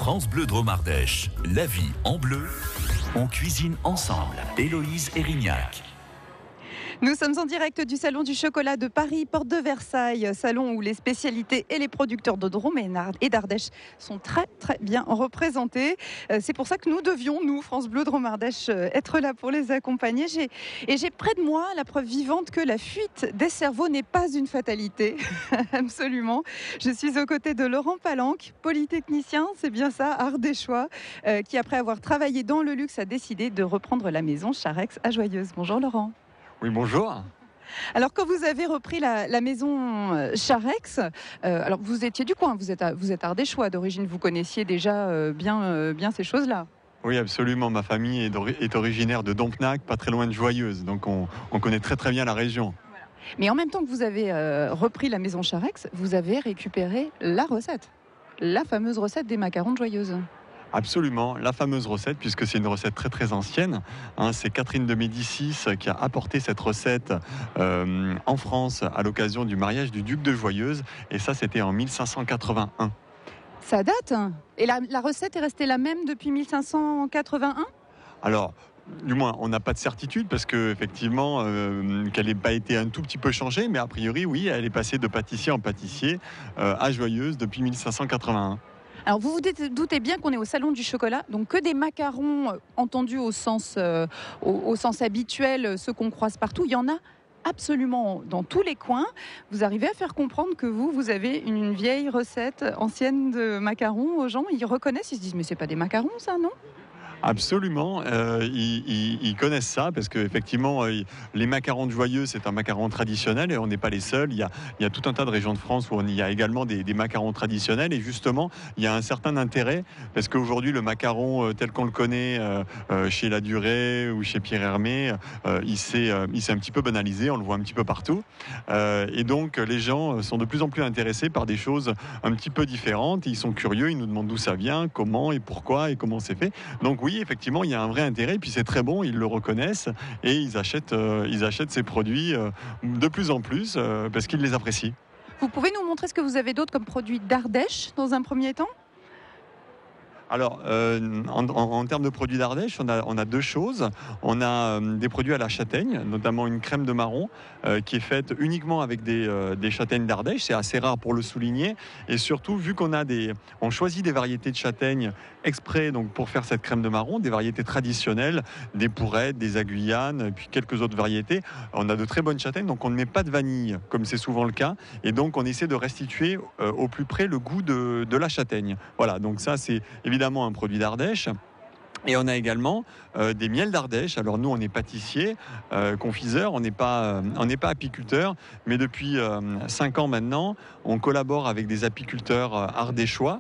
France Bleu Drôme Ardèche, la vie en bleu, on cuisine ensemble. Héloïse Erignac. Nous sommes en direct du Salon du Chocolat de Paris, porte de Versailles, salon où les spécialités et les producteurs de Drôme et d'Ardèche sont très bien représentés. C'est pour ça que nous devions, nous, France Bleu Drôme Ardèche, être là pour les accompagner. J'ai près de moi la preuve vivante que la fuite des cerveaux n'est pas une fatalité. Absolument. Je suis aux côtés de Laurent Palanque, polytechnicien, c'est bien ça, ardéchois, qui après avoir travaillé dans le luxe a décidé de reprendre la maison Charex à Joyeuse. Bonjour Laurent. Oui, bonjour. Alors quand vous avez repris la maison Charex, alors vous étiez du coin, vous êtes ardéchois d'origine, vous connaissiez déjà bien ces choses-là. Oui, absolument. Ma famille est originaire de Dompenac, pas très loin de Joyeuse, donc on connaît très bien la région. Voilà. Mais en même temps que vous avez repris la maison Charex, vous avez récupéré la recette, la fameuse recette des macarons de Joyeuse. Absolument, la fameuse recette, puisque c'est une recette très ancienne. C'est Catherine de Médicis qui a apporté cette recette en France à l'occasion du mariage du duc de Joyeuse. Et ça, c'était en 1581. Ça date, hein. Et la recette est restée la même depuis 1581 ? Alors, du moins, on n'a pas de certitude parce qu'effectivement, qu'elle n'ait pas été un tout petit peu changée. Mais a priori, oui, elle est passée de pâtissier en pâtissier à Joyeuse depuis 1581. Alors vous vous doutez bien qu'on est au Salon du Chocolat, donc que des macarons entendus au sens habituel, ceux qu'on croise partout, il y en a absolument dans tous les coins. Vous arrivez à faire comprendre que vous avez une vieille recette ancienne de macarons aux gens, ils reconnaissent, ils se disent mais c'est pas des macarons ça, non ? Absolument, ils connaissent ça parce qu'effectivement, les macarons de Joyeuse, c'est un macaron traditionnel et on n'est pas les seuls. Il y a tout un tas de régions de France où il y a également des macarons traditionnels et justement, il y a un certain intérêt parce qu'aujourd'hui, le macaron tel qu'on le connaît chez Ladurée ou chez Pierre Hermé, il s'est un petit peu banalisé, on le voit un petit peu partout. Et donc, les gens sont de plus en plus intéressés par des choses un petit peu différentes. Ils sont curieux, ils nous demandent d'où ça vient, comment et pourquoi et comment c'est fait. Donc oui, effectivement, il y a un vrai intérêt, puis c'est très bon, ils le reconnaissent et ils achètent ces produits de plus en plus parce qu'ils les apprécient. Vous pouvez nous montrer ce que vous avez d'autre comme produit d'Ardèche dans un premier temps ? Alors, en termes de produits d'Ardèche, on a deux choses. On a des produits à la châtaigne, notamment une crème de marron qui est faite uniquement avec des châtaignes d'Ardèche. C'est assez rare pour le souligner. Et surtout, vu on choisit des variétés de châtaignes exprès donc, pour faire cette crème de marron, des variétés traditionnelles, des pourrettes, des aguillanes, puis quelques autres variétés. On a de très bonnes châtaignes, donc on ne met pas de vanille, comme c'est souvent le cas. Et donc, on essaie de restituer au plus près le goût de la châtaigne. Voilà, donc ça, c'est évidemment un produit d'Ardèche. Et on a également des miels d'Ardèche. Alors nous, on est pâtissier, confiseur, on n'est pas apiculteur, mais depuis 5 ans maintenant, on collabore avec des apiculteurs ardéchois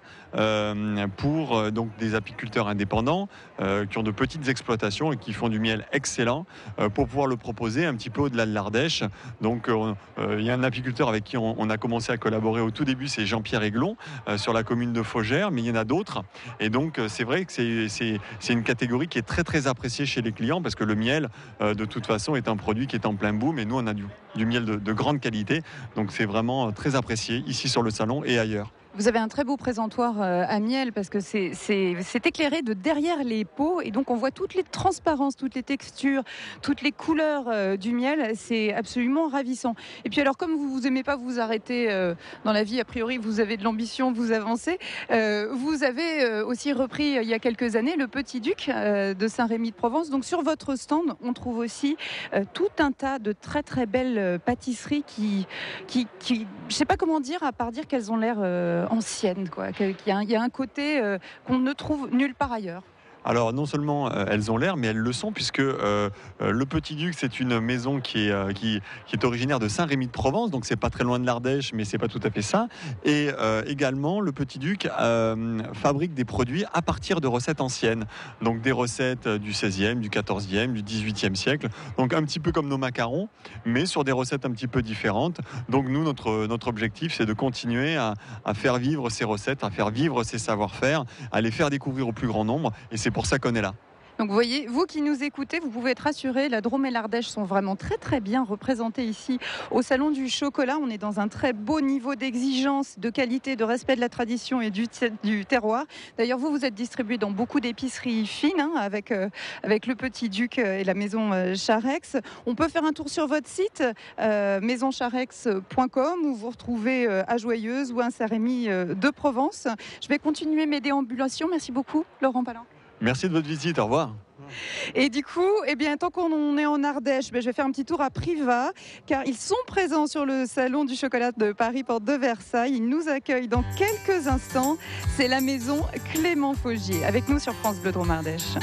pour donc des apiculteurs indépendants qui ont de petites exploitations et qui font du miel excellent pour pouvoir le proposer un petit peu au-delà de l'Ardèche. Donc il y a un apiculteur avec qui on a commencé à collaborer au tout début, c'est Jean-Pierre Aiglon sur la commune de Faugères, mais il y en a d'autres. Et donc c'est vrai que c'est une catégorie qui est très appréciée chez les clients parce que le miel, de toute façon, est un produit qui est en plein boom et nous, on a du miel de grande qualité. Donc, c'est vraiment très apprécié ici sur le salon et ailleurs. Vous avez un très beau présentoir à miel parce que c'est éclairé de derrière les pots et donc on voit toutes les transparences, toutes les textures, toutes les couleurs du miel. C'est absolument ravissant. Et puis alors comme vous aimez pas vous arrêter dans la vie, a priori vous avez de l'ambition, vous avancez. Vous avez aussi repris il y a quelques années le Petit Duc de Saint-Rémy-de-Provence. Donc sur votre stand, on trouve aussi tout un tas de très belles pâtisseries qui je sais pas comment dire à part dire qu'elles ont l'air anciennes, quoi. Il y a un côté qu'on ne trouve nulle part ailleurs. Alors non seulement elles ont l'air, mais elles le sont puisque le Petit Duc, c'est une maison qui est originaire de Saint-Rémy-de-Provence, donc c'est pas très loin de l'Ardèche, mais c'est pas tout à fait ça. Et également, le Petit Duc fabrique des produits à partir de recettes anciennes, donc des recettes du XVIe, du XIVe, du XVIIIe siècle, donc un petit peu comme nos macarons, mais sur des recettes un petit peu différentes. Donc nous, notre objectif, c'est de continuer à faire vivre ces recettes, à faire vivre ces savoir-faire, à les faire découvrir au plus grand nombre, et c'est pour ça qu'on est là. Donc vous voyez, vous qui nous écoutez, vous pouvez être rassurés, la Drôme et l'Ardèche sont vraiment très très bien représentés ici au Salon du Chocolat. On est dans un très beau niveau d'exigence, de qualité, de respect de la tradition et du terroir. D'ailleurs, vous êtes distribué dans beaucoup d'épiceries fines, avec le Petit Duc et la Maison Charex. On peut faire un tour sur votre site, maisoncharex.com, où vous retrouvez à Joyeuse ou un Saint-Rémy de Provence. Je vais continuer mes déambulations. Merci beaucoup, Laurent Palin. Merci de votre visite, au revoir. Et du coup, tant qu'on est en Ardèche, je vais faire un petit tour à Privas, car ils sont présents sur le Salon du Chocolat de Paris, porte de Versailles. Ils nous accueillent dans quelques instants. C'est la maison Clément Faugier, avec nous sur France Bleu Drôme Ardèche.